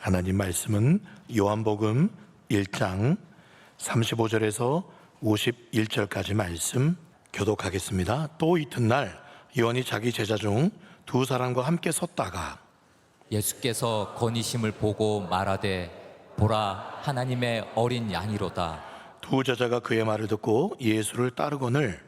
하나님 말씀은 요한복음 1장 35절에서 51절까지 말씀 교독하겠습니다. 또 이튿날 요한이 자기 제자 중 두 사람과 함께 섰다가 예수께서 거니심을 보고 말하되 보라 하나님의 어린 양이로다. 두 제자가 그의 말을 듣고 예수를 따르거늘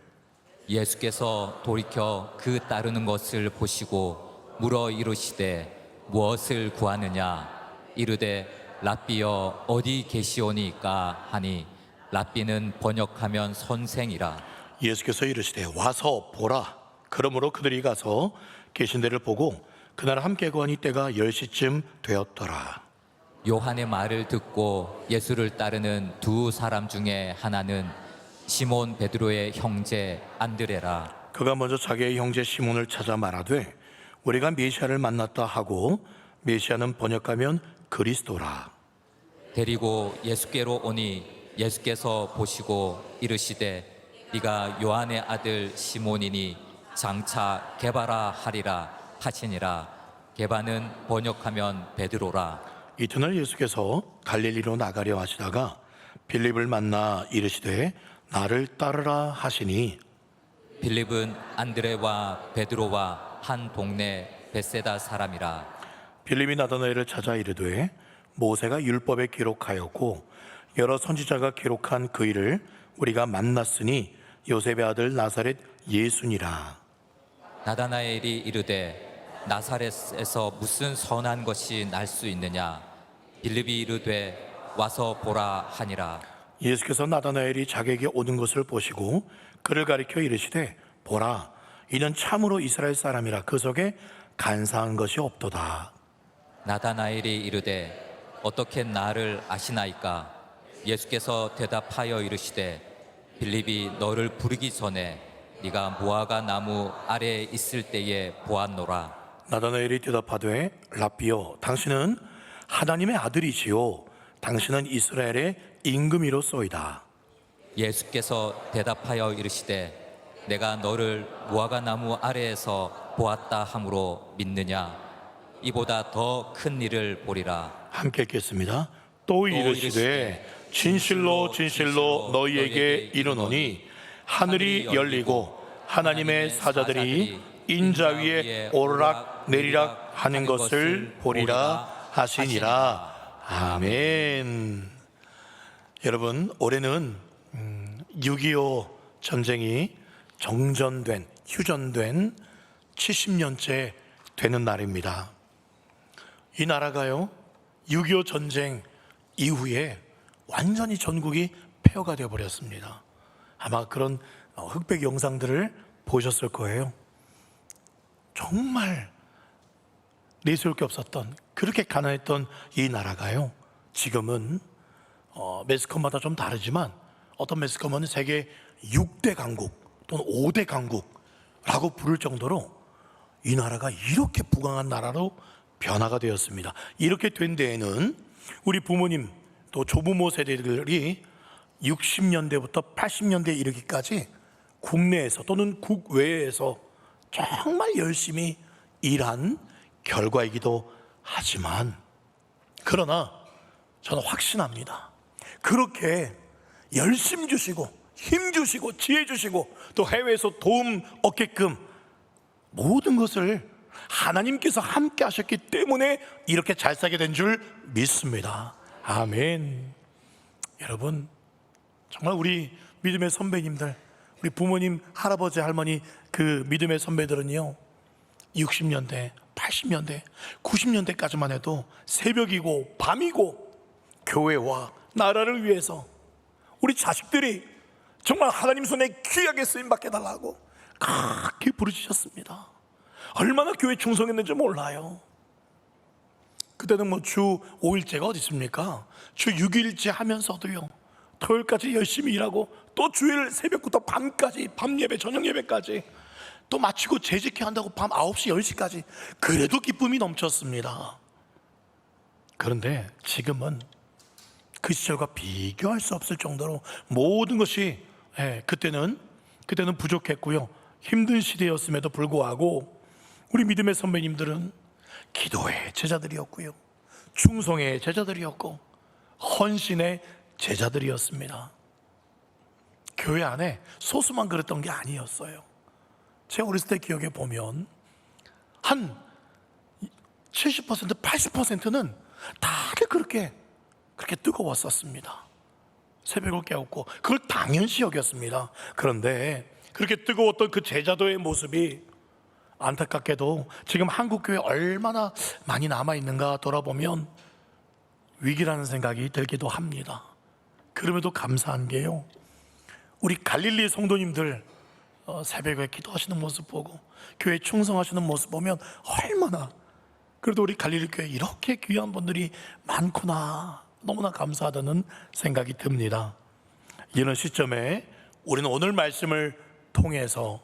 예수께서 돌이켜 그 따르는 것을 보시고 물어 이르시되 무엇을 구하느냐. 이르되 랍비여 어디 계시오니까 하니 랍비는 번역하면 선생이라. 예수께서 이르시되 와서 보라. 그러므로 그들이 가서 계신 데를 보고 그날 함께 거하니 때가 10시쯤 되었더라. 요한의 말을 듣고 예수를 따르는 두 사람 중에 하나는 시몬 베드로의 형제 안드레라. 그가 먼저 자기의 형제 시몬을 찾아 말하되 우리가 메시아를 만났다 하고, 메시아는 번역하면 그리스도라. 데리고 예수께로 오니 예수께서 보시고 이르시되 네가 요한의 아들 시몬이니 장차 게바라 하리라 하시니라. 게바는 번역하면 베드로라. 이튿날 예수께서 갈릴리로 나가려 하시다가 빌립을 만나 이르시되 나를 따르라 하시니, 빌립은 안드레와 베드로와 한 동네 벳세다 사람이라. 빌립이 나다나엘을 찾아 이르되 모세가 율법에 기록하였고 여러 선지자가 기록한 그 일을 우리가 만났으니 요셉의 아들 나사렛 예수니라. 나다나엘이 이르되 나사렛에서 무슨 선한 것이 날 수 있느냐. 빌립이 이르되 와서 보라 하니라. 예수께서 나다나엘이 자기에게 오는 것을 보시고 그를 가리켜 이르시되 보라, 이는 참으로 이스라엘 사람이라. 그 속에 간사한 것이 없도다. 나다나엘이 이르되 어떻게 나를 아시나이까. 예수께서 대답하여 이르시되 빌립이 너를 부르기 전에 네가 무화과 나무 아래에 있을 때에 보았노라. 나다나엘이 대답하되 랍비여, 당신은 하나님의 아들이시요 당신은 이스라엘의 임금이로소이다. 예수께서 대답하여 이르시되 내가 너를 무화과 나무 아래에서 보았다 함으로 믿느냐. 이보다 더 큰 일을 보리라. 함께 읽겠습니다. 또 이르시되 진실로 진실로 너희에게 이르노니 하늘이 열리고 하나님의 사자들이 인자 위에 오르락 내리락 하는 것을 보리라 하시니라. 아멘. 여러분, 올해는 6.25 전쟁이 휴전된 70년째 되는 날입니다. 이 나라가요 6.25 전쟁 이후에 완전히 전국이 폐허가 되어버렸습니다. 아마 그런 흑백 영상들을 보셨을 거예요. 정말 내세울 게 없었던, 그렇게 가난했던 이 나라가요 지금은 매스컴마다 좀 다르지만 어떤 매스컴은 세계 6대 강국 또는 5대 강국라고 부를 정도로 이 나라가 이렇게 부강한 나라로 변화가 되었습니다. 이렇게 된 데에는 우리 부모님 또 조부모 세대들이 60년대부터 80년대에 이르기까지 국내에서 또는 국외에서 정말 열심히 일한 결과이기도 하지만, 그러나 저는 확신합니다. 그렇게 열심 주시고 힘 주시고 지혜 주시고 또 해외에서 도움 얻게끔 모든 것을 하나님께서 함께 하셨기 때문에 이렇게 잘 살게 된 줄 믿습니다. 아멘. 여러분, 정말 우리 믿음의 선배님들, 우리 부모님, 할아버지, 할머니 그 믿음의 선배들은요 60년대, 80년대, 90년대까지만 해도 새벽이고 밤이고 교회와 나라를 위해서 우리 자식들이 정말 하나님 손에 귀하게 쓰임받게 달라고 그렇게 부르짖었습니다. 얼마나 교회 충성했는지 몰라요. 그때는 뭐 주 5일제가 어디 있습니까? 주 6일제 하면서도요 토요일까지 열심히 일하고 또 주일 새벽부터 밤까지, 밤 예배, 저녁 예배까지 또 마치고 재직해야 한다고 밤 9시, 10시까지. 그래도 기쁨이 넘쳤습니다. 그런데 지금은 그 시절과 비교할 수 없을 정도로 모든 것이 그때는 부족했고요 힘든 시대였음에도 불구하고 우리 믿음의 선배님들은 기도의 제자들이었고요 충성의 제자들이었고 헌신의 제자들이었습니다. 교회 안에 소수만 그랬던 게 아니었어요. 제 어렸을 때 기억에 보면 한 70%, 80%는 다들 그렇게 뜨거웠었습니다. 새벽을 깨웠고 그걸 당연시 여겼습니다. 그런데 그렇게 뜨거웠던 그 제자도의 모습이 안타깝게도 지금 한국교회 얼마나 많이 남아있는가 돌아보면 위기라는 생각이 들기도 합니다. 그럼에도 감사한 게요, 우리 갈릴리 성도님들 새벽에 기도하시는 모습 보고 교회 충성하시는 모습 보면 얼마나, 그래도 우리 갈릴리 교회 이렇게 귀한 분들이 많구나, 너무나 감사하다는 생각이 듭니다. 이런 시점에 우리는 오늘 말씀을 통해서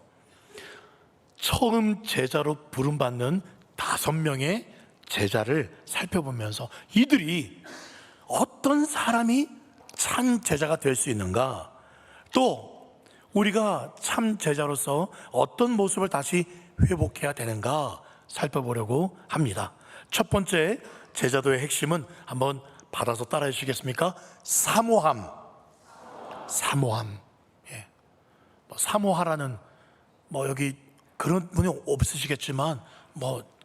처음 제자로 부름받는 5명의 제자를 살펴보면서 이들이 어떤 사람이 참 제자가 될 수 있는가, 또 우리가 참 제자로서 어떤 모습을 다시 회복해야 되는가 살펴보려고 합니다. 첫 번째 제자도의 핵심은 한번 받아서 따라해 주시겠습니까? 사모함. 예. 사모하라는 여기 그런 분이 없으시겠지만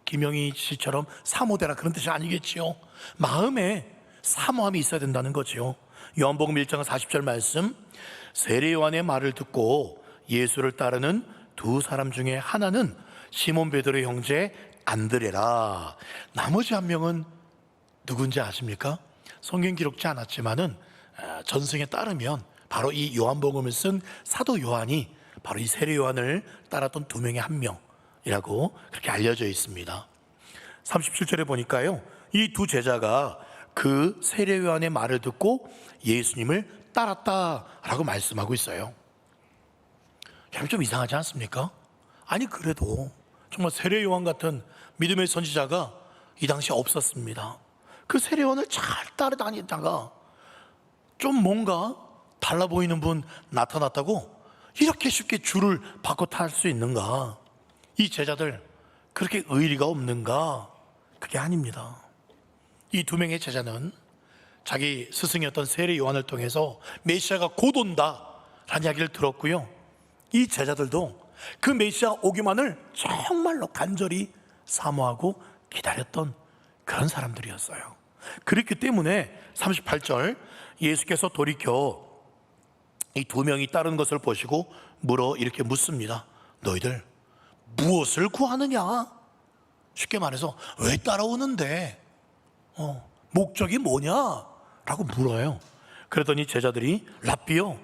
김영희 씨처럼 사모되라 그런 뜻이 아니겠지요. 마음에 사모함이 있어야 된다는 거지요. 요한복음 1장 40절 말씀, 세례 요한의 말을 듣고 예수를 따르는 2사람 중에 하나는 시몬 베드로의 형제 안드레라. 나머지 한 명은 누군지 아십니까? 성경 기록지 않았지만은 전승에 따르면 바로 이 요한복음을 쓴 사도 요한이 바로 이 세례 요한을 따랐던 2명의 한 명이라고 그렇게 알려져 있습니다. 37절에 보니까요, 이 2 제자가 그 세례 요한의 말을 듣고 예수님을 따랐다라고 말씀하고 있어요. 여러분 좀 이상하지 않습니까? 아니 그래도 정말 세례 요한 같은 믿음의 선지자가 이 당시에 없었습니다. 그 세례 요한을 잘 따라다니다가 좀 뭔가 달라 보이는 분 나타났다고 이렇게 쉽게 줄을 바꿔 탈 수 있는가? 이 제자들 그렇게 의리가 없는가? 그게 아닙니다. 이 2명의 제자는 자기 스승이었던 세례 요한을 통해서 메시아가 곧 온다라는 이야기를 들었고요, 이 제자들도 그 메시아 오기만을 정말로 간절히 사모하고 기다렸던 그런 사람들이었어요. 그렇기 때문에 38절 예수께서 돌이켜 이 2명이 따르는 것을 보시고 이렇게 묻습니다. 너희들 무엇을 구하느냐? 쉽게 말해서 왜 따라오는데? 목적이 뭐냐? 라고 물어요. 그랬더니 제자들이 랍비요,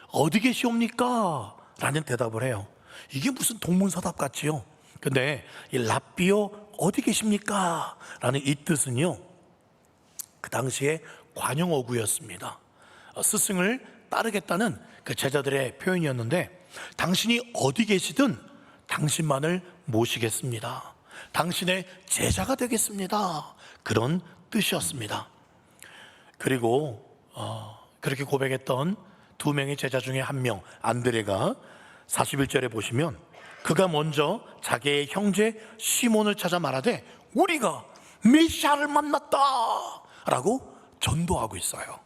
어디 계시옵니까? 라는 대답을 해요. 이게 무슨 동문서답 같지요? 근데 이 랍비요 어디 계십니까? 라는 이 뜻은요, 그 당시에 관용어구였습니다. 스승을 따르겠다는 그 제자들의 표현이었는데, 당신이 어디 계시든 당신만을 모시겠습니다, 당신의 제자가 되겠습니다, 그런 뜻이었습니다. 그리고 그렇게 고백했던 2명의 제자 중에 한 명 안드레가 41절에 보시면 그가 먼저 자기의 형제 시몬을 찾아 말하되 우리가 메시아를 만났다 라고 전도하고 있어요.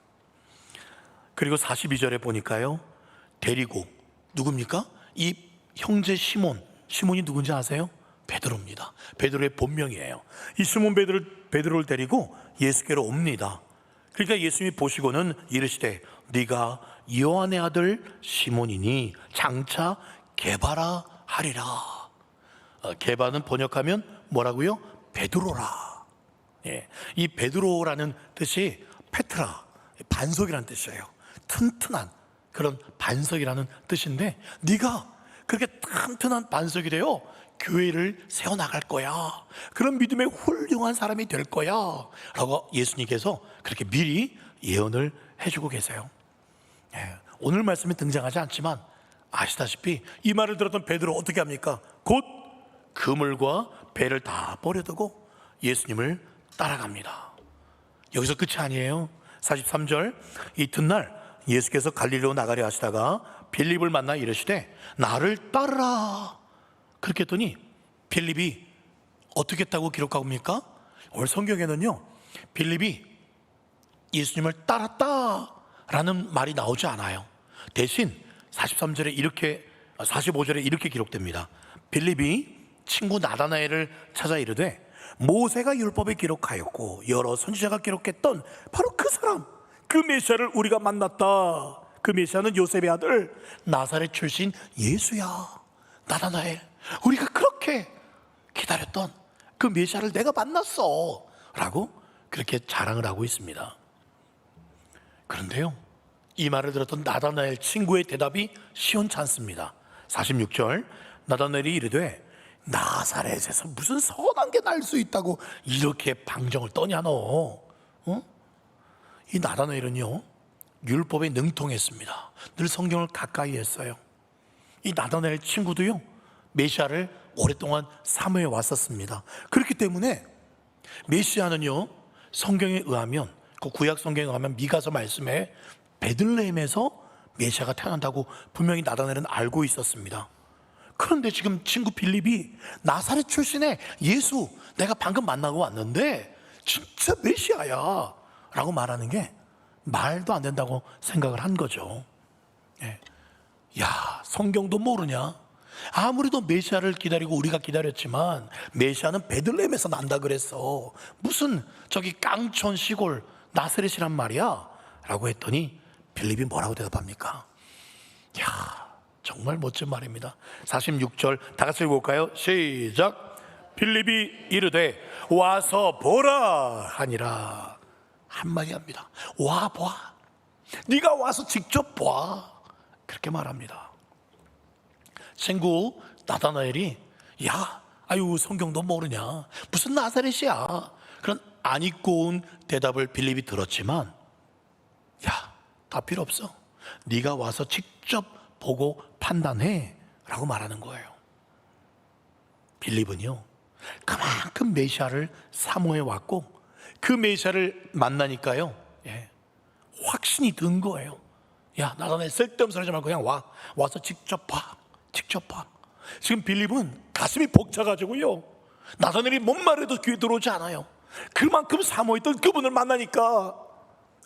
그리고 42절에 보니까요, 데리고 누굽니까? 이 형제 시몬이 누군지 아세요? 베드로입니다. 베드로의 본명이에요. 이 시몬 베드로를 데리고 예수께로 옵니다. 그러니까 예수님이 보시고는 이르시되 네가 요한의 아들 시몬이니 장차 게바라 하리라. 게바는 번역하면 뭐라고요? 베드로라. 이 베드로라는 뜻이 페트라, 반석이라는 뜻이에요. 튼튼한 그런 반석이라는 뜻인데, 네가 그렇게 튼튼한 반석이 되어 교회를 세워나갈 거야, 그런 믿음의 훌륭한 사람이 될 거야 라고 예수님께서 그렇게 미리 예언을 해주고 계세요. 오늘 말씀에 등장하지 않지만 아시다시피 이 말을 들었던 베드로 어떻게 합니까? 곧 그물과 배를 다 버려두고 예수님을 따라갑니다. 여기서 끝이 아니에요. 43절 이튿날 예수께서 갈릴리로 나가려 하시다가 빌립을 만나 이르시되 나를 따르라. 그렇게 했더니 빌립이 어떻게 했다고 기록하고 있습니까? 오늘 성경에는요 빌립이 예수님을 따랐다라는 말이 나오지 않아요. 대신 43절에 이렇게 45절에 이렇게 기록됩니다. 빌립이 친구 나다나엘을 찾아 이르되 모세가 율법에 기록하였고 여러 선지자가 기록했던 바로 그 사람, 그 메시아를 우리가 만났다. 그 메시아는 요셉의 아들 나사렛 출신 예수야. 나다나엘, 우리가 그렇게 기다렸던 그 메시아를 내가 만났어 라고 그렇게 자랑을 하고 있습니다. 그런데요, 이 말을 들었던 나다나엘 친구의 대답이 시원치 않습니다. 46절, 나다나엘이 이르되 나사렛에서 무슨 선한 게 날 수 있다고 이렇게 방정을 떠냐 너? 이 나다나엘은요, 율법에 능통했습니다. 늘 성경을 가까이 했어요. 이 나다나엘 친구도요, 메시아를 오랫동안 사모해 왔었습니다. 그렇기 때문에 메시아는요, 성경에 의하면, 그 구약 성경에 의하면 미가서 말씀에 베들레헴에서 메시아가 태어난다고 분명히 나다나엘은 알고 있었습니다. 그런데 지금 친구 빌립이 나사렛 출신의 예수, 내가 방금 만나고 왔는데 진짜 메시아야 라고 말하는 게 말도 안 된다고 생각을 한 거죠. 야, 성경도 모르냐? 아무래도 메시아를 기다리고 우리가 기다렸지만 메시아는 베들레헴에서 난다 그랬어. 무슨 저기 깡촌 시골 나사렛이란 말이야 라고 했더니 빌립이 뭐라고 대답합니까? 야, 정말 멋진 말입니다. 46절 다 같이 읽어볼까요? 시작. 빌립이 이르되 와서 보라 하니라. 한마디 합니다. 와 봐, 네가 와서 직접 봐, 그렇게 말합니다. 친구 나다나엘이 야, 아유 성경도 모르냐, 무슨 나사렛이야, 그런 안 입고 온 대답을 빌립이 들었지만, 야, 다 필요 없어, 네가 와서 직접 보고 판단해 라고 말하는 거예요. 빌립은요, 그만큼 메시아를 사모해 왔고 그 메시아를 만나니까요, 확신이 든 거예요. 야, 나다나엘 쓸데없는 소리 하지 말고 그냥 와서 직접 봐, 직접 봐. 지금 빌립은 가슴이 벅차가지고요, 나다나엘이 뭔 말해도 귀에 들어오지 않아요. 그만큼 사모했던 그분을 만나니까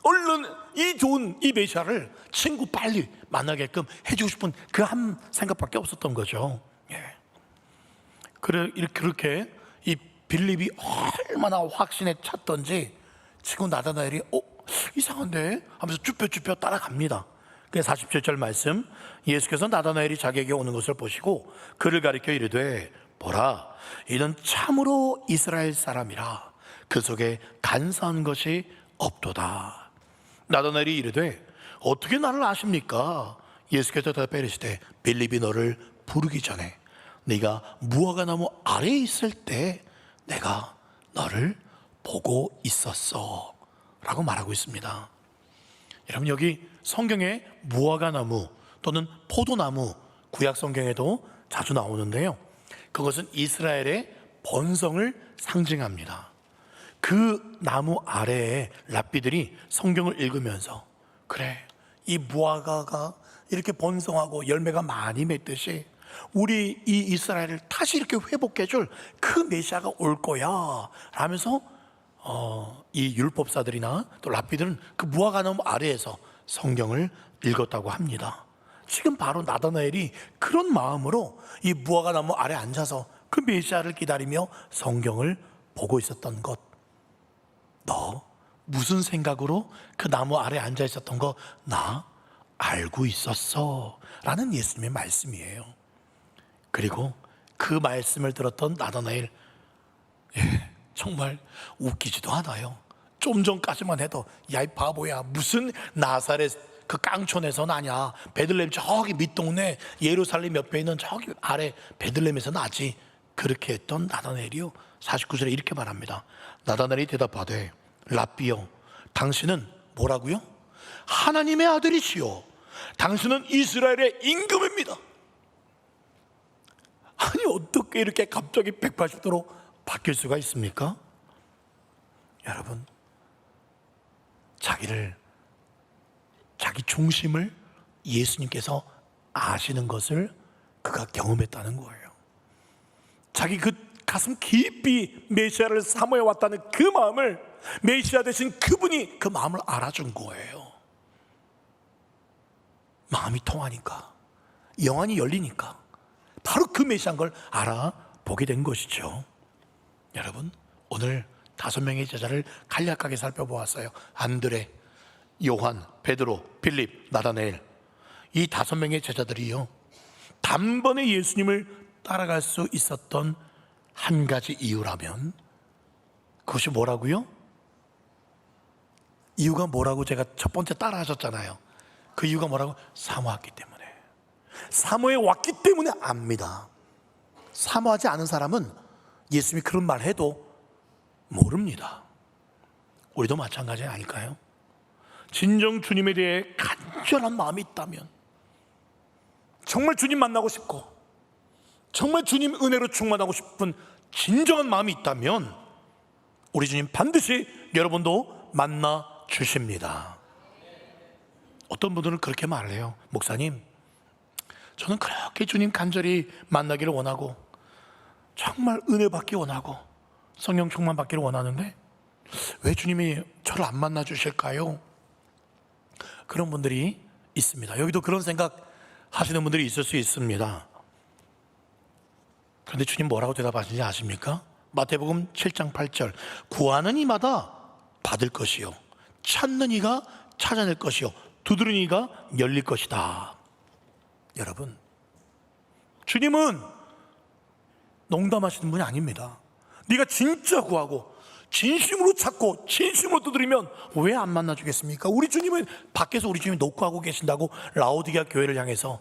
얼른 이 좋은 이 메시아를 친구 빨리 만나게끔 해주고 싶은 그 한 생각밖에 없었던 거죠. 그렇게 이 빌립이 얼마나 확신에 찼던지 친구 나다나엘이 이상한데 하면서 쭈뼛쭈뼛 따라갑니다. 그래서 47절 말씀, 예수께서 나다나엘이 자기에게 오는 것을 보시고 그를 가리켜 이르되 보라, 이는 참으로 이스라엘 사람이라 그 속에 간사한 것이 없도다. 나다나엘이 이르되 어떻게 나를 아십니까? 예수께서 대답해 이르시되 빌립이 너를 부르기 전에 네가 무화과 나무 아래에 있을 때 내가 너를 보고 있었어 라고 말하고 있습니다. 여러분, 여기 성경에 무화과 나무 또는 포도나무, 구약 성경에도 자주 나오는데요, 그것은 이스라엘의 번성을 상징합니다. 그 나무 아래에 랍비들이 성경을 읽으면서 그래, 이 무화과가 이렇게 번성하고 열매가 많이 맺듯이 우리 이 이스라엘을 다시 이렇게 회복해 줄 그 메시아가 올 거야 라면서 이 율법사들이나 또 랍비들은 그 무화과나무 아래에서 성경을 읽었다고 합니다. 지금 바로 나다나엘이 그런 마음으로 이 무화과나무 아래 앉아서 그 메시아를 기다리며 성경을 보고 있었던 것, 너 무슨 생각으로 그 나무 아래 앉아 있었던 거 나 알고 있었어 라는 예수님의 말씀이에요. 그리고 그 말씀을 들었던 나다나엘, 정말 웃기지도 않아요. 좀 전까지만 해도 야, 이 바보야, 무슨 나사렛 그 깡촌에서 나냐, 베들레헴 저기 밑동네 예루살렘 옆에 있는 저기 아래 베들레헴에서 나지, 그렇게 했던 나다나엘이요, 49절에 이렇게 말합니다. 나다나엘이 대답하되 랍비여, 당신은 뭐라고요? 하나님의 아들이시요, 당신은 이스라엘의 임금입니다. 아니, 어떻게 이렇게 갑자기 180도로 바뀔 수가 있습니까? 여러분, 자기 중심을 예수님께서 아시는 것을 그가 경험했다는 거예요. 자기 그 가슴 깊이 메시아를 사모해 왔다는 그 마음을 메시아 되신 그분이 그 마음을 알아준 거예요. 마음이 통하니까, 영안이 열리니까 바로 그 메시아인 걸 알아보게 된 것이죠. 여러분, 오늘 5명의 제자를 간략하게 살펴보았어요. 안드레, 요한, 베드로, 빌립, 나다나엘. 이 5명의 제자들이요, 단번에 예수님을 따라갈 수 있었던 한 가지 이유라면 그것이 뭐라고요? 이유가 뭐라고 제가 첫 번째 따라 하셨잖아요. 그 이유가 뭐라고? 사모했기 때문에. 사모해 왔기 때문에 압니다. 사모하지 않은 사람은 예수님이 그런 말 해도 모릅니다. 우리도 마찬가지 아닐까요? 진정 주님에 대해 간절한 마음이 있다면, 정말 주님 만나고 싶고 정말 주님 은혜로 충만하고 싶은 진정한 마음이 있다면 우리 주님 반드시 여러분도 만나 주십니다. 어떤 분들은 그렇게 말해요. 목사님, 저는 그렇게 주님 간절히 만나기를 원하고 정말 은혜 받기 원하고 성령 충만 받기를 원하는데 왜 주님이 저를 안 만나 주실까요? 그런 분들이 있습니다. 여기도 그런 생각 하시는 분들이 있을 수 있습니다. 그런데 주님 뭐라고 대답하시는지 아십니까? 마태복음 7장 8절, 구하는 이마다 받을 것이요, 찾는 이가 찾아낼 것이요, 두드리는 이가 열릴 것이다. 여러분, 주님은 농담하시는 분이 아닙니다. 네가 진짜 구하고 진심으로 찾고 진심으로 두드리면 왜 안 만나주겠습니까? 우리 주님은 밖에서 우리 주님이 녹화하고 계신다고 라오디게아 교회를 향해서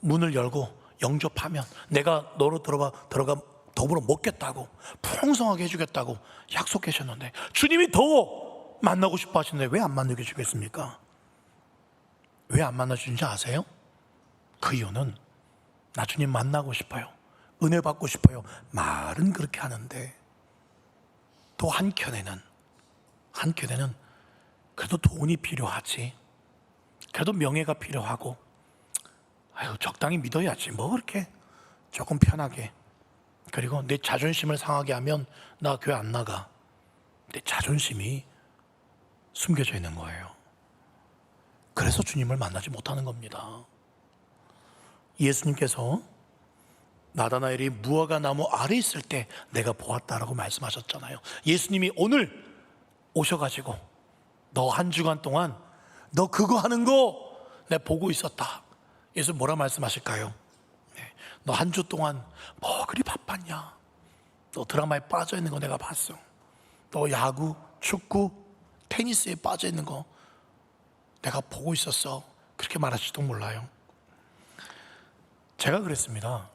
문을 열고 영접하면 내가 너로 들어가 더불어 먹겠다고, 풍성하게 해주겠다고 약속하셨는데 주님이 더 만나고 싶어 하시는데 왜 안 만나게 주겠습니까? 왜 안 만나주는지 아세요? 그 이유는 나 주님 만나고 싶어요, 은혜 받고 싶어요, 말은 그렇게 하는데 또 한켠에는 그래도 돈이 필요하지, 그래도 명예가 필요하고, 아유 적당히 믿어야지 뭐 그렇게 조금 편하게, 그리고 내 자존심을 상하게 하면 나 교회 안 나가. 내 자존심이 숨겨져 있는 거예요. 그래서 주님을 만나지 못하는 겁니다. 예수님께서 나다나엘이 무화과 나무 아래 있을 때 내가 보았다라고 말씀하셨잖아요. 예수님이 오늘 오셔가지고 너 한 주간 동안 너 그거 하는 거 내가 보고 있었다. 예수 뭐라 말씀하실까요? 너 한 주 동안 뭐 그리 바빴냐? 너 드라마에 빠져 있는 거 내가 봤어. 너 야구, 축구, 테니스에 빠져 있는 거 내가 보고 있었어. 그렇게 말하실지도 몰라요. 제가 그랬습니다.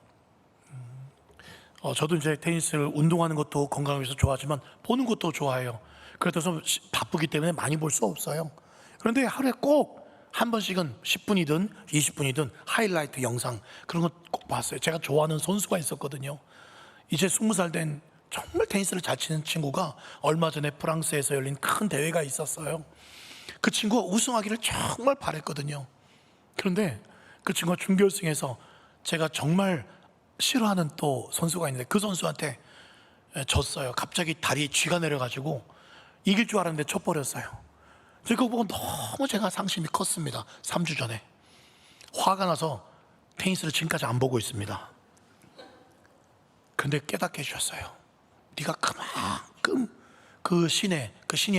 저도 이제 테니스를 운동하는 것도 건강을 위해서 좋아하지만 보는 것도 좋아해요. 그래서 바쁘기 때문에 많이 볼 수 없어요. 그런데 하루에 꼭 한 번씩은 10분이든 20분이든 하이라이트 영상 그런 거 꼭 봤어요. 제가 좋아하는 선수가 있었거든요. 이제 20살 된 정말 테니스를 잘 치는 친구가 얼마 전에 프랑스에서 열린 큰 대회가 있었어요. 그 친구가 우승하기를 정말 바랬거든요. 그런데 그 친구가 준결승에서 제가 정말 싫어하는 또 선수가 있는데 그 선수한테 졌어요. 갑자기 다리에 쥐가 내려가지고 이길 줄 알았는데 쳐버렸어요. 그거 보고 너무 제가 상심이 컸습니다. 3주 전에 화가 나서 테니스를 지금까지 안 보고 있습니다. 근데 깨닫게 해주셨어요. 네가 그만큼 그 신의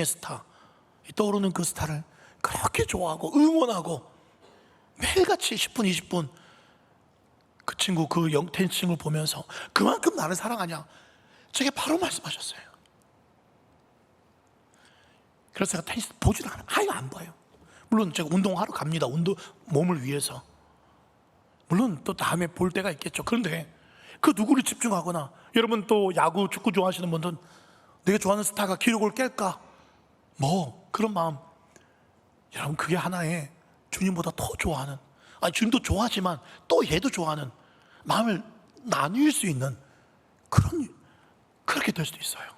스타, 떠오르는 그 스타를 그렇게 좋아하고 응원하고 매일같이 10분 20분 그 친구, 그 테니스 친구를 보면서 그만큼 나를 사랑하냐, 저게 바로 말씀하셨어요. 그래서 제가 테니스 보지도 않아요. 아예 안 봐요. 물론 제가 운동하러 갑니다. 몸을 위해서. 물론 또 다음에 볼 때가 있겠죠. 그런데 그 누구를 집중하거나, 여러분 또 야구, 축구 좋아하시는 분들은 내가 좋아하는 스타가 기록을 깰까, 뭐 그런 마음. 여러분 그게 하나의 주님보다 더 좋아하는, 아니 주님도 좋아하지만 또 얘도 좋아하는 마음을 나눌 수 있는 그렇게 될 수도 있어요.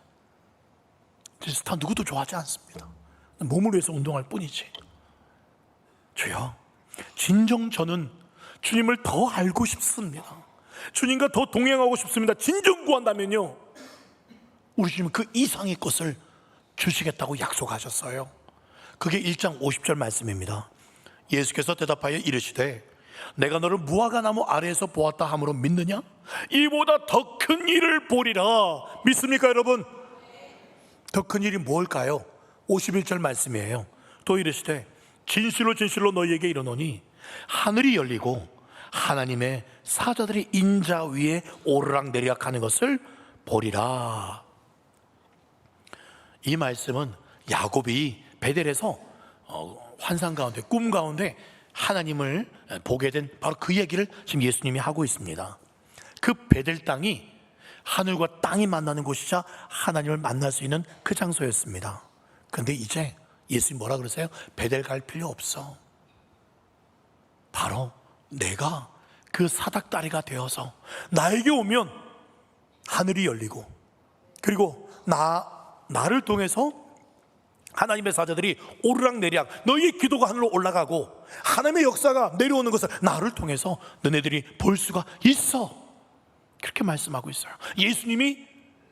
스타 누구도 좋아하지 않습니다. 몸을 위해서 운동할 뿐이지. 주여, 진정 저는 주님을 더 알고 싶습니다. 주님과 더 동행하고 싶습니다. 진정 구한다면요, 우리 주님은 그 이상의 것을 주시겠다고 약속하셨어요. 그게 1장 50절 말씀입니다. 예수께서 대답하여 이르시되 내가 너를 무화과 나무 아래에서 보았다 함으로 믿느냐? 이보다 더 큰 일을 보리라. 믿습니까 여러분? 더 큰 일이 뭘까요? 51절 말씀이에요. 또 이르시되 진실로 진실로 너희에게 이르노니 하늘이 열리고 하나님의 사자들이 인자 위에 오르락내리락 하는 것을 보리라. 이 말씀은 야곱이 베델에서 환상 가운데, 꿈 가운데 하나님을 보게 된 바로 그 얘기를 지금 예수님이 하고 있습니다. 그 베델 땅이 하늘과 땅이 만나는 곳이자 하나님을 만날 수 있는 그 장소였습니다. 그런데 이제 예수님 뭐라 그러세요? 베델 갈 필요 없어. 바로 내가 그 사닥다리가 되어서 나에게 오면 하늘이 열리고, 그리고 나를 통해서 하나님의 사자들이 오르락내리락 너희의 기도가 하늘로 올라가고 하나님의 역사가 내려오는 것을 나를 통해서 너네들이 볼 수가 있어. 그렇게 말씀하고 있어요. 예수님이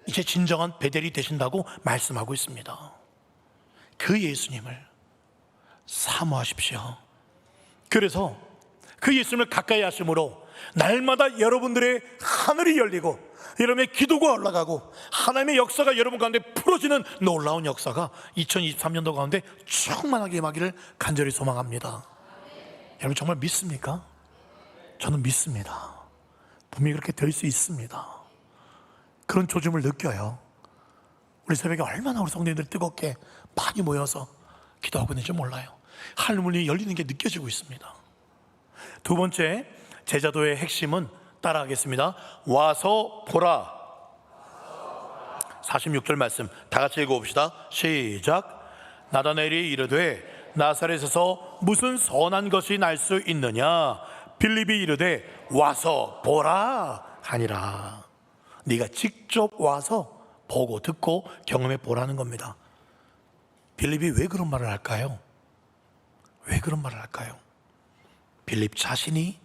이제 진정한 베델이 되신다고 말씀하고 있습니다. 그 예수님을 사모하십시오. 그래서 그 예수님을 가까이 하심으로 날마다 여러분들의 하늘이 열리고 여러분의 기도가 올라가고 하나님의 역사가 여러분 가운데 풀어지는 놀라운 역사가 2023년도 가운데 충만하게 임하기를 간절히 소망합니다. 여러분 정말 믿습니까? 저는 믿습니다. 분명히 그렇게 될 수 있습니다. 그런 조짐을 느껴요. 우리 새벽에 얼마나 우리 성도님들이 뜨겁게 많이 모여서 기도하고 있는지 몰라요. 하늘문이 열리는 게 느껴지고 있습니다. 두 번째 제자도의 핵심은 따라하겠습니다. 와서 보라. 46절 말씀 다 같이 읽어봅시다. 시작. 나다나엘이 이르되 나사렛에서 무슨 선한 것이 날 수 있느냐? 빌립이 이르되 와서 보라 하니라. 네가 직접 와서 보고 듣고 경험해 보라는 겁니다. 빌립이 왜 그런 말을 할까요? 왜 그런 말을 할까요? 빌립 자신이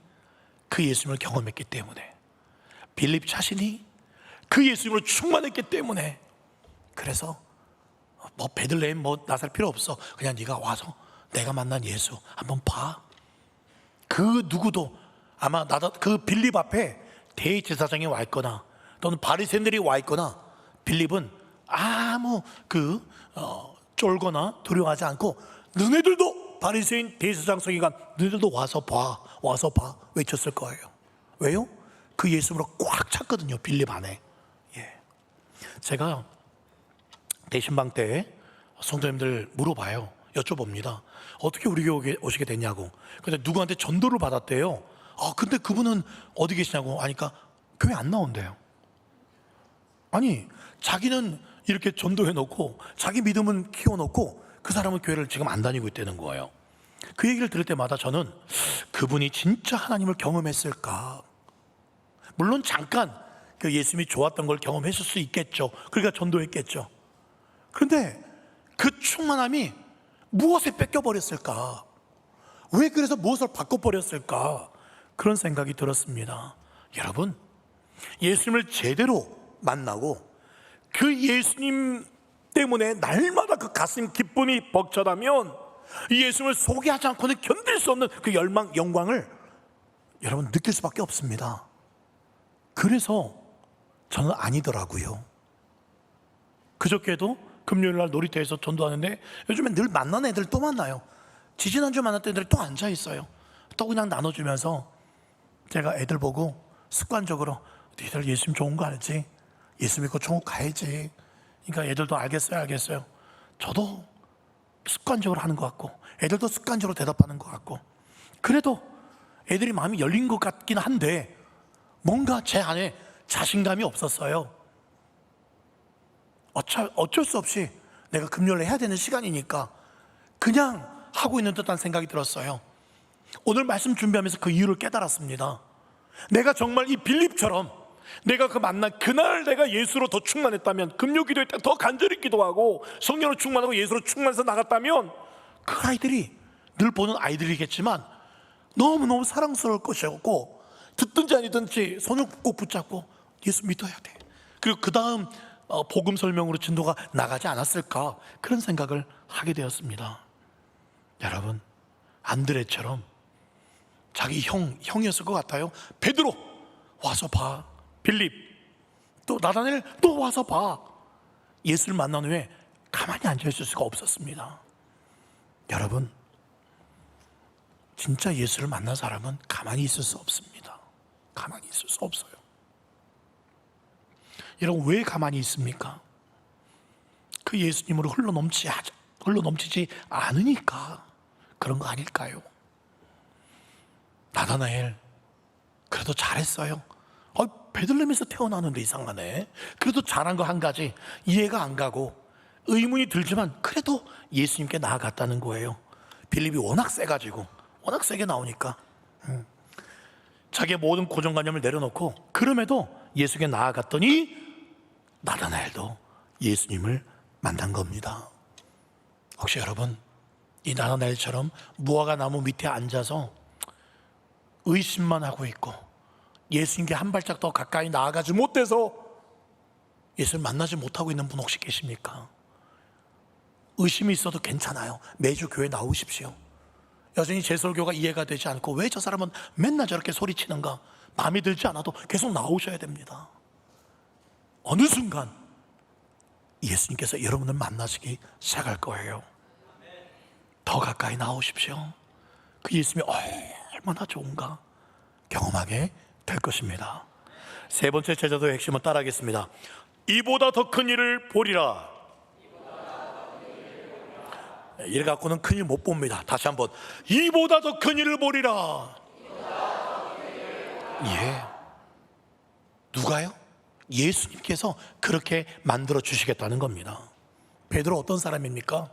그 예수님을 경험했기 때문에, 빌립 자신이 그 예수님으로 충만했기 때문에, 그래서 뭐 베들레헴 뭐 나설 필요 없어. 그냥 네가 와서 내가 만난 예수 한번 봐. 그 누구도 아마 그 빌립 앞에 대제사장이 와 있거나 또는 바리새인들이 와 있거나 빌립은 아무 쫄거나 두려워하지 않고 너네들도 바리새인 대제사장 서기관 너희들도 와서 봐 외쳤을 거예요. 왜요? 그 예수님으로 꽉 찼거든요. 빌립 안에. 예. 제가 대신방 때 성도님들 물어봐요. 여쭤봅니다. 어떻게 우리 교회 오시게 됐냐고. 근데 누구한테 전도를 받았대요. 근데 그분은 어디 계시냐고 하니까 교회 안 나온대요. 아니, 자기는 이렇게 전도해 놓고 자기 믿음은 키워 놓고 그 사람은 교회를 지금 안 다니고 있다는 거예요. 그 얘기를 들을 때마다 저는 그분이 진짜 하나님을 경험했을까? 물론 잠깐 그 예수님이 좋았던 걸 경험했을 수 있겠죠. 그러니까 전도했겠죠. 그런데 그 충만함이 무엇에 뺏겨버렸을까? 왜 그래서 무엇을 바꿔버렸을까? 그런 생각이 들었습니다. 여러분, 예수님을 제대로 만나고 그 예수님 때문에 날마다 그 가슴 기쁨이 벅차다면 이 예수님을 소개하지 않고는 견딜 수 없는 그 열망, 영광을 여러분 느낄 수밖에 없습니다. 그래서 저는 아니더라고요. 그저께도 금요일날 놀이터에서 전도하는데 요즘에 늘 만나는 애들 또 만나요. 지지난주 만났던 애들이 또 앉아있어요. 또 그냥 나눠주면서 제가 애들 보고 습관적으로 너희들 예수님 좋은 거 알지? 예수 믿고 천국 가야지. 그러니까 애들도 알겠어요. 저도 습관적으로 하는 것 같고 애들도 습관적으로 대답하는 것 같고, 그래도 애들이 마음이 열린 것 같긴 한데 뭔가 제 안에 자신감이 없었어요. 어쩔 수 없이 내가 금요일에 해야 되는 시간이니까 그냥 하고 있는 듯한 생각이 들었어요. 오늘 말씀 준비하면서 그 이유를 깨달았습니다. 내가 정말 이 빌립처럼 내가 그 만난 그날 내가 예수로 더 충만했다면, 금요 기도회 때 더 간절히 기도하고 성령으로 충만하고 예수로 충만해서 나갔다면 그 아이들이 늘 보는 아이들이겠지만 너무너무 사랑스러울 것이었고, 듣든지 아니든지 손을 꼭 붙잡고 예수 믿어야 돼. 그리고 그 다음 복음 설명으로 진도가 나가지 않았을까, 그런 생각을 하게 되었습니다. 여러분, 안드레처럼 자기 형이었을 것 같아요. 베드로 와서 봐, 빌립 또 나다나엘 또 와서 봐. 예수를 만난 후에 가만히 앉아있을 수가 없었습니다. 여러분, 진짜 예수를 만난 사람은 가만히 있을 수 없습니다. 가만히 있을 수 없어요. 여러분, 왜 가만히 있습니까? 그 예수님으로 흘러넘치지 않으니까 그런 거 아닐까요? 나다나엘 그래도 잘했어요. 베들레헴에서 태어나는데 이상하네. 그래도 잘한 거 한 가지 이해가 안 가고 의문이 들지만 그래도 예수님께 나아갔다는 거예요. 빌립이 워낙 세가지고, 워낙 세게 나오니까 자기의 모든 고정관념을 내려놓고 그럼에도 예수께 나아갔더니 나다나엘도 예수님을 만난 겁니다. 혹시 여러분, 이 나다나엘처럼 무화과 나무 밑에 앉아서 의심만 하고 있고 예수님께 한 발짝 더 가까이 나아가지 못해서 예수를 만나지 못하고 있는 분 혹시 계십니까? 의심이 있어도 괜찮아요. 매주 교회 나오십시오. 여전히 제 설교가 이해가 되지 않고 왜 저 사람은 맨날 저렇게 소리치는가 마음에 들지 않아도 계속 나오셔야 됩니다. 어느 순간 예수님께서 여러분을 만나시기 시작할 거예요. 더 가까이 나오십시오. 그 예수님이 얼마나 좋은가 경험하게 될 것입니다. 세 번째 제자도의 핵심은 따라하겠습니다. 이보다 더 큰 일을 보리라. 일 갖고는 큰 일 못 봅니다. 다시 한번, 이보다 더 큰 일을 보리라. 예, 누가요? 예수님께서 그렇게 만들어 주시겠다는 겁니다. 베드로 어떤 사람입니까?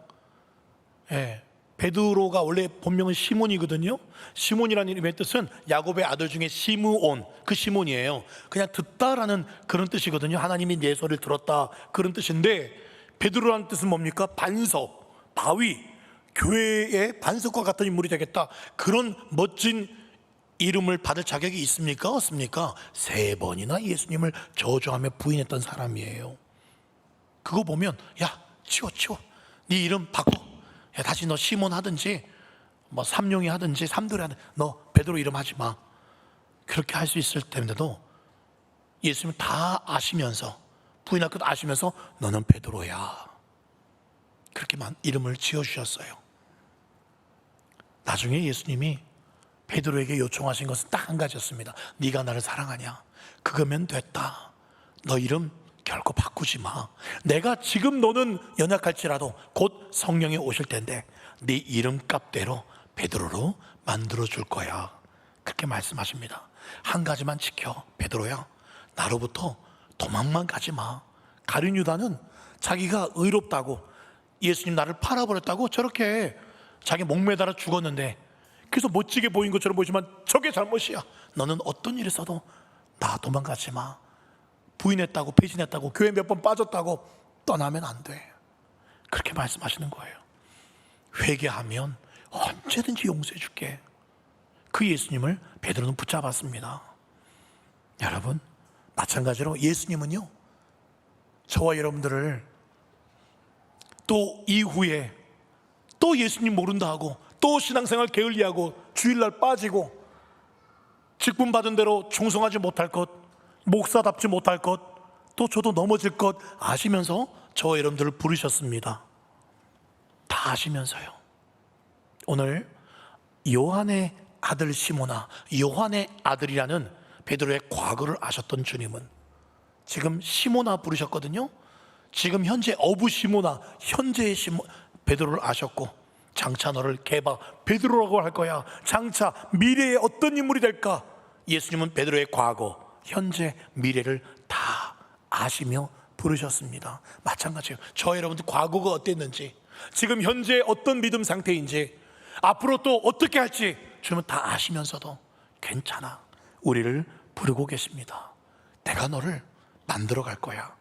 예, 베드로가 원래 본명은 시몬이거든요. 시몬이라는 이름의 뜻은 야곱의 아들 중에 시므온, 그 시몬이에요. 그냥 듣다라는 그런 뜻이거든요. 하나님이 내 소리를 들었다, 그런 뜻인데, 베드로라는 뜻은 뭡니까? 반석, 바위, 교회의 반석과 같은 인물이 되겠다, 그런 멋진 이름을 받을 자격이 있습니까? 없습니까? 3번이나 예수님을 저주하며 부인했던 사람이에요. 그거 보면 야, 치워 네 이름 바꿔, 야, 다시 너 시몬 하든지 뭐 삼룡이 하든지 삼돌이 하든지 너 베드로 이름 하지 마, 그렇게 할 수 있을 텐데도 예수님은 다 아시면서, 부인할 것 아시면서 너는 베드로야, 그렇게만 이름을 지어주셨어요. 나중에 예수님이 베드로에게 요청하신 것은 딱 한 가지였습니다. 네가 나를 사랑하냐? 그거면 됐다. 너 이름 결코 바꾸지 마. 내가 지금 너는 연약할지라도 곧 성령이 오실 텐데 네 이름값대로 베드로로 만들어 줄 거야. 그렇게 말씀하십니다. 한 가지만 지켜, 베드로야. 나로부터 도망만 가지 마. 가룟 유다는 자기가 의롭다고, 예수님 나를 팔아버렸다고 저렇게 자기 목매달아 죽었는데, 그래서 멋지게 보인 것처럼 보이지만 저게 잘못이야. 너는 어떤 일이 있어도 나 도망가지 마. 부인했다고, 배신했다고, 교회 몇 번 빠졌다고 떠나면 안 돼. 그렇게 말씀하시는 거예요. 회개하면 언제든지 용서해 줄게. 그 예수님을 베드로는 붙잡았습니다. 여러분, 마찬가지로 예수님은요, 저와 여러분들을 또 이후에 또 예수님 모른다 하고 또 신앙생활 게을리하고 주일날 빠지고 직분 받은 대로 충성하지 못할 것, 목사답지 못할 것, 또 저도 넘어질 것 아시면서 저와 여러분들을 부르셨습니다. 다 아시면서요. 오늘 요한의 아들 시모나, 요한의 아들이라는 베드로의 과거를 아셨던 주님은 지금 시모나 부르셨거든요. 지금 현재 어부 시모나, 현재의 베드로를 아셨고, 장차 너를 개바 베드로라고 할 거야. 장차 미래에 어떤 인물이 될까? 예수님은 베드로의 과거, 현재, 미래를 다 아시며 부르셨습니다. 마찬가지예요. 저 여러분들 과거가 어땠는지, 지금 현재 어떤 믿음 상태인지, 앞으로 또 어떻게 할지 주님은 다 아시면서도 괜찮아, 우리를 부르고 계십니다. 내가 너를 만들어 갈 거야.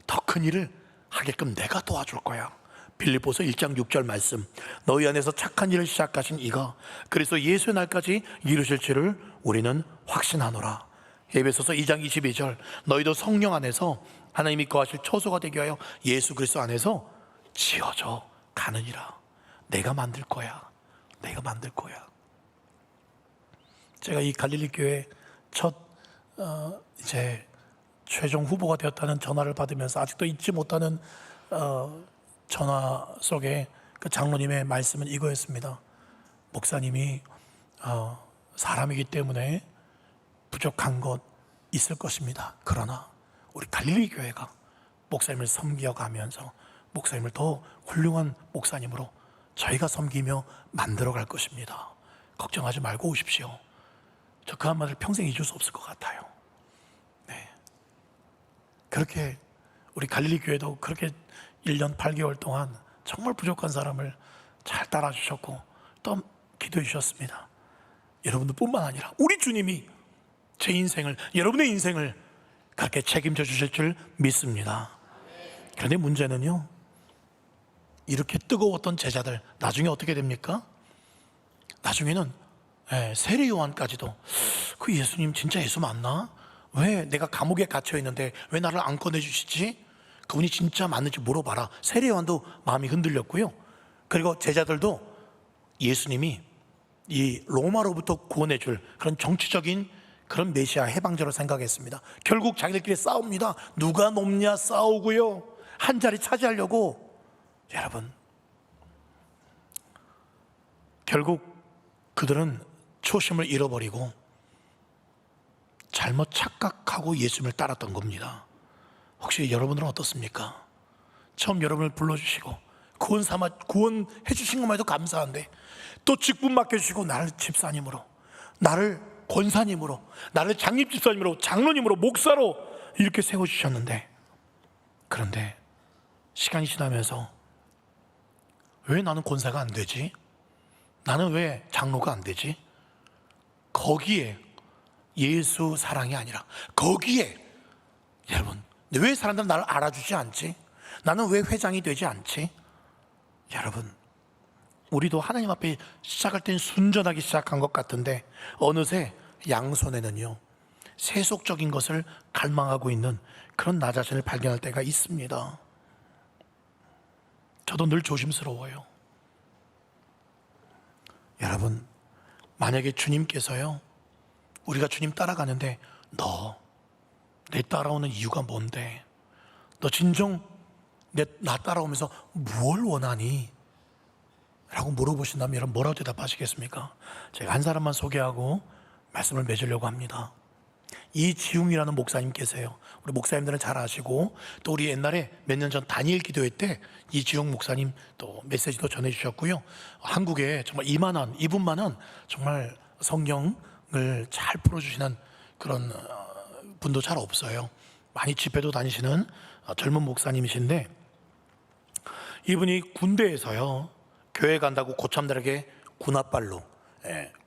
더 큰 일을 하게끔 내가 도와줄 거야. 빌립보서 1장 6절 말씀, 너희 안에서 착한 일을 시작하신 이가 그래서 예수의 날까지 이루실 줄을 우리는 확신하노라. 에베소서 2장 22절, 너희도 성령 안에서 하나님이 거하실 처소가 되게 하여 예수 그리스도 안에서 지어져 가느니라. 내가 만들 거야. 내가 만들 거야. 제가 이 갈릴리 교회 첫 이제 최종 후보가 되었다는 전화를 받으면서 아직도 잊지 못하는 전화 속에 그 장로님의 말씀은 이거였습니다. 목사님이 사람이기 때문에 부족한 것 있을 것입니다. 그러나 우리 갈릴리 교회가 목사님을 섬겨가면서 목사님을 더 훌륭한 목사님으로 저희가 섬기며 만들어 갈 것입니다. 걱정하지 말고 오십시오. 저 그 한마디를 평생 잊을 수 없을 것 같아요. 네. 그렇게 우리 갈릴리 교회도 그렇게 1년 8개월 동안 정말 부족한 사람을 잘 따라주셨고 또 기도해 주셨습니다. 여러분들 뿐만 아니라 우리 주님이 제 인생을, 여러분의 인생을 그렇게 책임져 주실 줄 믿습니다. 그런데 문제는요, 이렇게 뜨거웠던 제자들 나중에 어떻게 됩니까? 나중에는 세례 요한까지도 그 예수님 진짜 예수 맞나? 왜 내가 감옥에 갇혀 있는데 왜 나를 안 꺼내주시지? 그분이 진짜 맞는지 물어봐라. 세례 요한도 마음이 흔들렸고요. 그리고 제자들도 예수님이 이 로마로부터 구원해줄 그런 정치적인 그런 메시아 해방자로 생각했습니다. 결국 자기들끼리 싸웁니다. 누가 높냐 싸우고요. 한 자리 차지하려고. 여러분, 결국 그들은 초심을 잃어버리고 잘못 착각하고 예수님을 따랐던 겁니다. 혹시 여러분들은 어떻습니까? 처음 여러분을 불러주시고 구원해 주신 것만 해도 감사한데 또 직분 맡겨주시고 나를 집사님으로, 나를 권사님으로, 나를 장립집사님으로, 장로님으로, 목사로 이렇게 세워주셨는데, 그런데 시간이 지나면서 왜 나는 권사가 안 되지? 나는 왜 장로가 안 되지? 거기에 예수 사랑이 아니라 거기에 여러분, 왜 사람들은 나를 알아주지 않지? 나는 왜 회장이 되지 않지? 여러분, 우리도 하나님 앞에 시작할 땐 순전하게 시작한 것 같은데 어느새 양손에는요 세속적인 것을 갈망하고 있는 그런 나 자신을 발견할 때가 있습니다. 저도 늘 조심스러워요. 여러분, 만약에 주님께서요, 우리가 주님 따라가는데 너 내 따라오는 이유가 뭔데? 너 진정 나 따라오면서 무엇을 원하니? 라고 물어보신다면 여러분 뭐라고 대답하시겠습니까? 제가 한 사람만 소개하고 말씀을 맺으려고 합니다. 이지웅이라는 목사님 계세요. 우리 목사님들은 잘 아시고 또 우리 옛날에 몇 년 전 다니엘 기도회 때 이지웅 목사님 또 메시지도 전해주셨고요. 한국에 정말 이분만은 정말 성경을 잘 풀어주시는 그런 분도 잘 없어요. 많이 집회도 다니시는 젊은 목사님이신데 이분이 군대에서요 교회 간다고 고참들에게 군화발로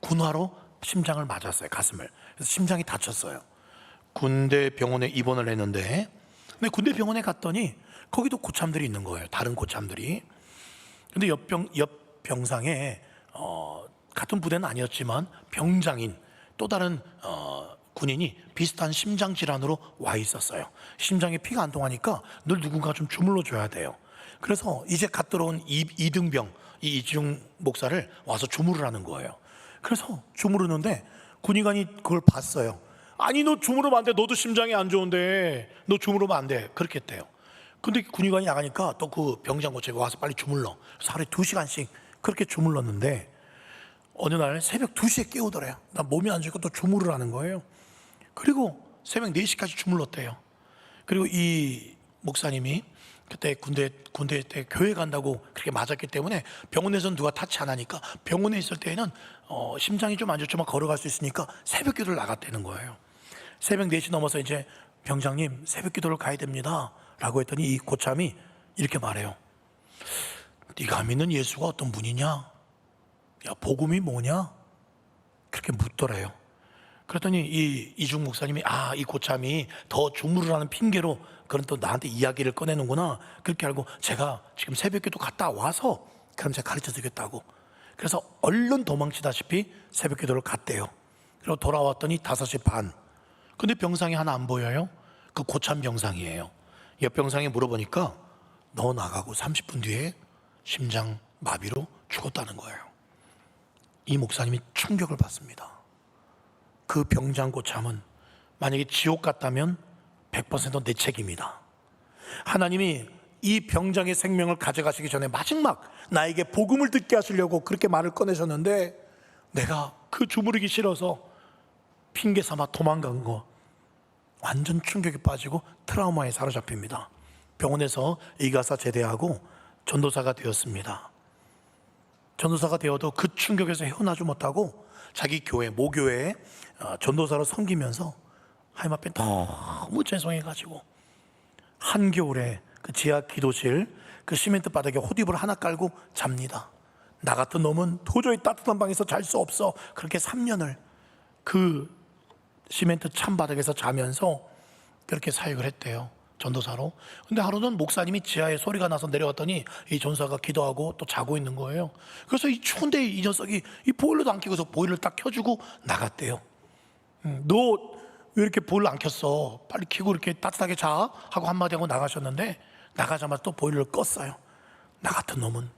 군화로 심장을 맞았어요. 가슴을. 그래서 심장이 다쳤어요. 군대 병원에 입원을 했는데 근데 군대 병원에 갔더니 거기도 고참들이 있는 거예요. 다른 고참들이. 근데 옆 병상에 같은 부대는 아니었지만 병장인 또 다른 군인이 비슷한 심장 질환으로 와 있었어요. 심장에 피가 안 통하니까 늘 누군가 좀 주물러 줘야 돼요. 그래서 이제 갓 들어온 이등병 이지웅 목사를 와서 주무르라는 거예요. 그래서 주무르는데 군의관이 그걸 봤어요. 아니 너 주무르면 안 돼. 너도 심장이 안 좋은데 너 주무르면 안 돼. 그렇게 했대요. 근데 군의관이 나가니까 또 그 병장 고치가 와서 빨리 주물러. 그래서 하루에 2시간씩 그렇게 주물렀는데 어느 날 새벽 2시에 깨우더래요. 나 몸이 안 좋으니까 또 주무르라는 거예요. 그리고 새벽 4시까지 주물렀대요. 그리고 이 목사님이 그때 군대 때 교회 간다고 그렇게 맞았기 때문에 병원에서는 누가 타치 안 하니까 병원에 있을 때에는 심장이 좀 안 좋지만 걸어갈 수 있으니까 새벽 기도를 나갔다는 거예요. 새벽 4시 넘어서 이제 병장님 새벽 기도를 가야 됩니다 라고 했더니 이 고참이 이렇게 말해요. 네가 믿는 예수가 어떤 분이냐? 야, 복음이 뭐냐? 그렇게 묻더래요. 그랬더니 이중 목사님이 이 고참이 더 주무르라는 핑계로 그런 또 나한테 이야기를 꺼내는구나. 그렇게 알고 제가 지금 새벽기도 갔다 와서 그럼 제가 가르쳐 드리겠다고. 그래서 얼른 도망치다시피 새벽기도를 갔대요. 그리고 돌아왔더니 5시 반. 근데 병상이 하나 안 보여요. 그 고참 병상이에요. 옆 병상에 물어보니까 너 나가고 30분 뒤에 심장 마비로 죽었다는 거예요. 이 목사님이 충격을 받습니다. 그 병장 고참은 만약에 지옥 같다면 100%내 책임이다. 하나님이 이 병장의 생명을 가져가시기 전에 마지막 나에게 복음을 듣게 하시려고 그렇게 말을 꺼내셨는데, 내가 그 주무르기 싫어서 핑계 삼아 도망간 거, 완전 충격에 빠지고 트라우마에 사로잡힙니다. 병원에서 의가사 제대하고 전도사가 되었습니다. 전도사가 되어도 그 충격에서 헤어나지 못하고 자기 교회, 모교회에 전도사로 섬기면서 하나님 앞에 너무 죄송해가지고 한겨울에 그 지하 기도실 그 시멘트 바닥에 호디브를 하나 깔고 잡니다. 나 같은 놈은 도저히 따뜻한 방에서 잘 수 없어. 그렇게 3년을 그 시멘트 찬 바닥에서 자면서 그렇게 사역을 했대요, 전도사로. 근데 하루는 목사님이 지하에 소리가 나서 내려왔더니 이 전도사가 기도하고 또 자고 있는 거예요. 그래서 이 추운데 이 녀석이 이 보일러도 안 켜고서 보일러를 딱 켜주고 나갔대요. 너 왜 이렇게 보일러 안 켰어? 빨리 켜고 이렇게 따뜻하게 자 하고 한마디 하고 나가셨는데, 나가자마자 또 보일러를 껐어요. 나 같은 놈은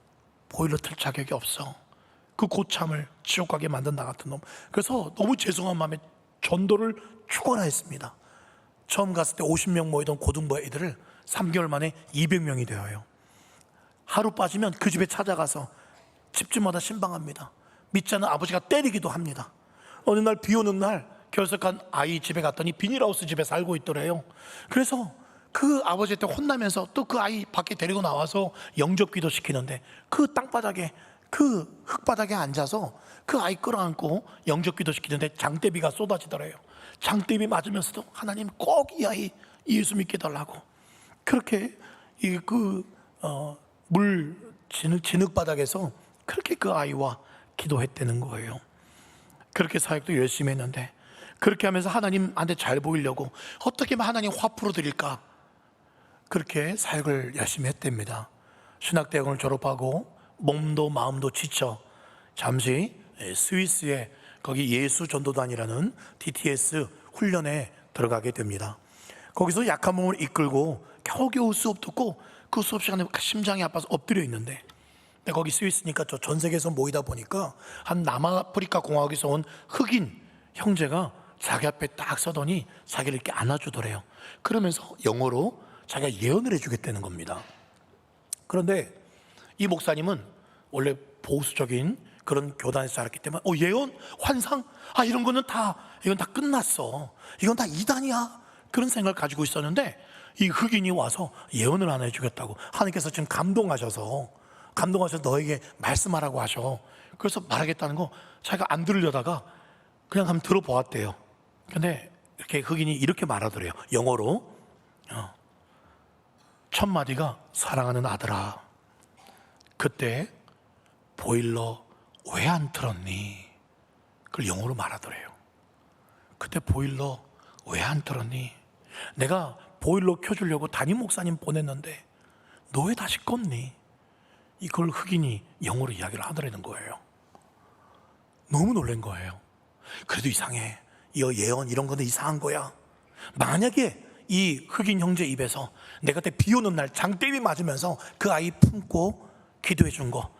보일러 틀 자격이 없어. 그 고참을 지옥 가게 만든 나 같은 놈. 그래서 너무 죄송한 마음에 전도를 축원하였습니다. 처음 갔을 때 50명 모이던 고등부 애들을 3개월 만에 200명이 되어요. 하루 빠지면 그 집에 찾아가서 집집마다 신방합니다. 믿지 않는 아버지가 때리기도 합니다. 어느 날 비 오는 날 결석한 아이 집에 갔더니 비닐하우스 집에 살고 있더래요. 그래서 그 아버지한테 혼나면서 또 그 아이 밖에 데리고 나와서 영접기도 시키는데, 그 땅바닥에 그 흙바닥에 앉아서 그 아이 끌어안고 영접기도 시키는데 장대비가 쏟아지더래요. 장대비 맞으면서도 하나님 꼭 이 아이 예수 믿게 달라고 그렇게 물 진흙바닥에서 그렇게 그 아이와 기도했다는 거예요. 그렇게 사역도 열심히 했는데, 그렇게 하면서 하나님한테 잘 보이려고 어떻게 하면 하나님 화 풀어드릴까, 그렇게 사역을 열심히 했답니다. 신학대학원을 졸업하고 몸도 마음도 지쳐 잠시 스위스에 거기 예수 전도단이라는 DTS 훈련에 들어가게 됩니다. 거기서 약한 몸을 이끌고 겨우겨우 수업 듣고 그 수업 시간에 심장이 아파서 엎드려 있는데, 근데 거기 스위스니까 전 세계에서 모이다 보니까 한 남아프리카 공화국에서 온 흑인 형제가 자기 앞에 딱 서더니 자기를 이렇게 안아주더래요. 그러면서 영어로 자기가 예언을 해주겠다는 겁니다. 그런데 이 목사님은 원래 보수적인 그런 교단에서 자랐기 때문에 예언, 환상, 이런 거는 이건 다 끝났어, 이건 다 이단이야, 그런 생각을 가지고 있었는데, 이 흑인이 와서 예언을 하나 해주겠다고 하나님께서 지금 감동하셔서 너에게 말씀하라고 하셔. 그래서 말하겠다는 거 자기가 안 들으려다가 그냥 한번 들어보았대요. 근데 이렇게 흑인이 이렇게 말하더래요, 영어로. 첫 마디가 사랑하는 아들아, 그때 보일러 왜 안 틀었니? 그걸 영어로 말하더래요. 그때 보일러 왜 안 틀었니? 내가 보일러 켜주려고 담임 목사님 보냈는데 너 왜 다시 껐니? 이걸 흑인이 영어로 이야기를 하더라는 거예요. 너무 놀란 거예요. 그래도 이상해, 이 예언 이런 건데 이상한 거야. 만약에 이 흑인 형제 입에서 내가 그때 비 오는 날 장대비 맞으면서 그 아이 품고 기도해 준 거,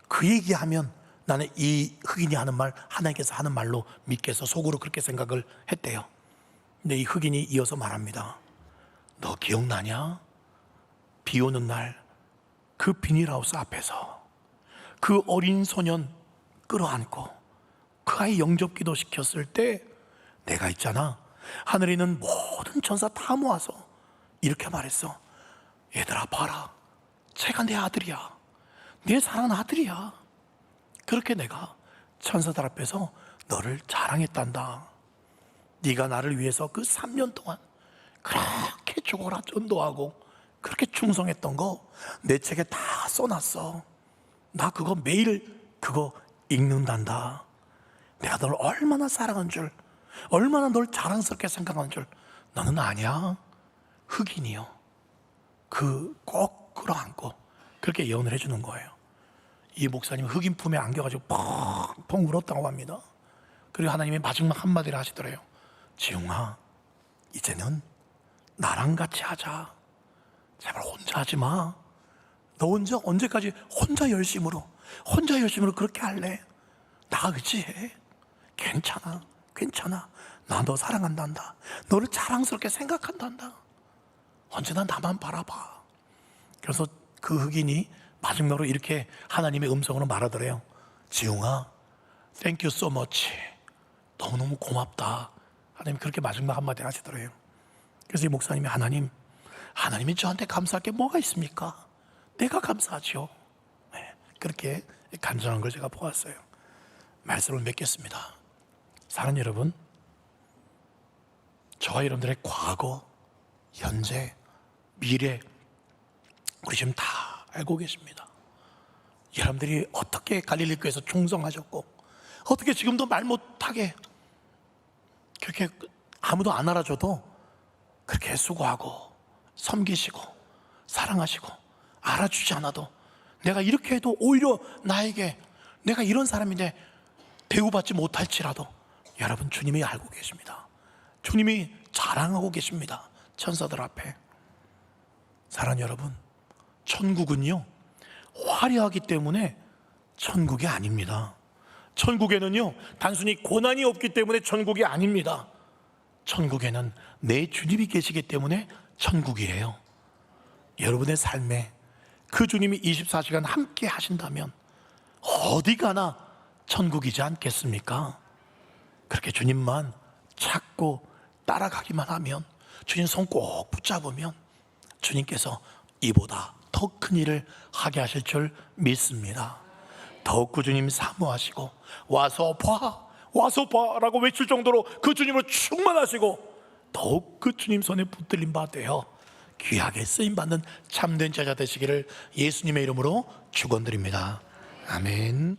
그 얘기하면 나는 이 흑인이 하는 말 하나님께서 하는 말로 믿겠어, 속으로 그렇게 생각을 했대요. 근데 이 흑인이 이어서 말합니다. 너 기억나냐? 비 오는 날 그 비닐하우스 앞에서 그 어린 소년 끌어안고 그 아이 영접기도 시켰을 때 내가 있잖아, 하늘에 있는 모든 천사 다 모아서 이렇게 말했어. 얘들아 봐라, 쟤가 내 아들이야, 내 사랑하는 아들이야. 그렇게 내가 천사들 앞에서 너를 자랑했단다. 네가 나를 위해서 그 3년 동안 그렇게 죽어라 전도하고 그렇게 충성했던 거 내 책에 다 써놨어. 나 그거 매일 그거 읽는단다. 내가 널 얼마나 사랑한 줄, 얼마나 널 자랑스럽게 생각한 줄 너는 아냐? 흑인이요. 그 꼭 끌어안고 그렇게 예언을 해주는 거예요. 이 목사님 흑인 품에 안겨가지고 펑펑 울었다고 합니다. 그리고 하나님이 마지막 한마디를 하시더래요. 지웅아, 이제는 나랑 같이 하자. 제발 혼자 하지 마. 너 혼자 언제까지 혼자 열심으로 그렇게 할래? 나 의지해. 괜찮아. 나 너 사랑한단다. 너를 자랑스럽게 생각한단다. 언제나 나만 바라봐. 그래서 그 흑인이 마지막으로 이렇게 하나님의 음성으로 말하더래요. 지웅아, thank you so much. 너무너무 고맙다. 하나님 그렇게 마지막 한마디 하시더래요. 그래서 이 목사님이 하나님이 저한테 감사할 게 뭐가 있습니까? 내가 감사하죠. 네, 그렇게 간절한 걸 제가 보았어요. 말씀을 맺겠습니다. 사랑하는 여러분, 저와 여러분들의 과거, 현재, 미래 우리 지금 다 알고 계십니다. 여러분들이 어떻게 갈릴리 교회에서 충성하셨고 어떻게 지금도 말 못하게 그렇게 아무도 안 알아줘도 그렇게 수고하고 섬기시고 사랑하시고 알아주지 않아도 내가 이렇게 해도 오히려 나에게 내가 이런 사람인데 대우받지 못할지라도 여러분 주님이 알고 계십니다. 주님이 자랑하고 계십니다. 천사들 앞에. 사랑하는 여러분, 천국은요 화려하기 때문에 천국이 아닙니다. 천국에는요 단순히 고난이 없기 때문에 천국이 아닙니다. 천국에는 내 주님이 계시기 때문에 천국이에요. 여러분의 삶에 그 주님이 24시간 함께 하신다면 어디 가나 천국이지 않겠습니까? 그렇게 주님만 찾고 따라가기만 하면, 주님 손 꼭 붙잡으면 주님께서 이보다 더 큰 일을 하게 하실 줄 믿습니다. 더욱 그 주님 사모하시고 와서 봐 라고 외칠 정도로 그 주님으로 충만하시고 더욱 그 주님 손에 붙들림 바 되어 귀하게 쓰임받는 참된 제자 되시기를 예수님의 이름으로 축원드립니다. 아멘.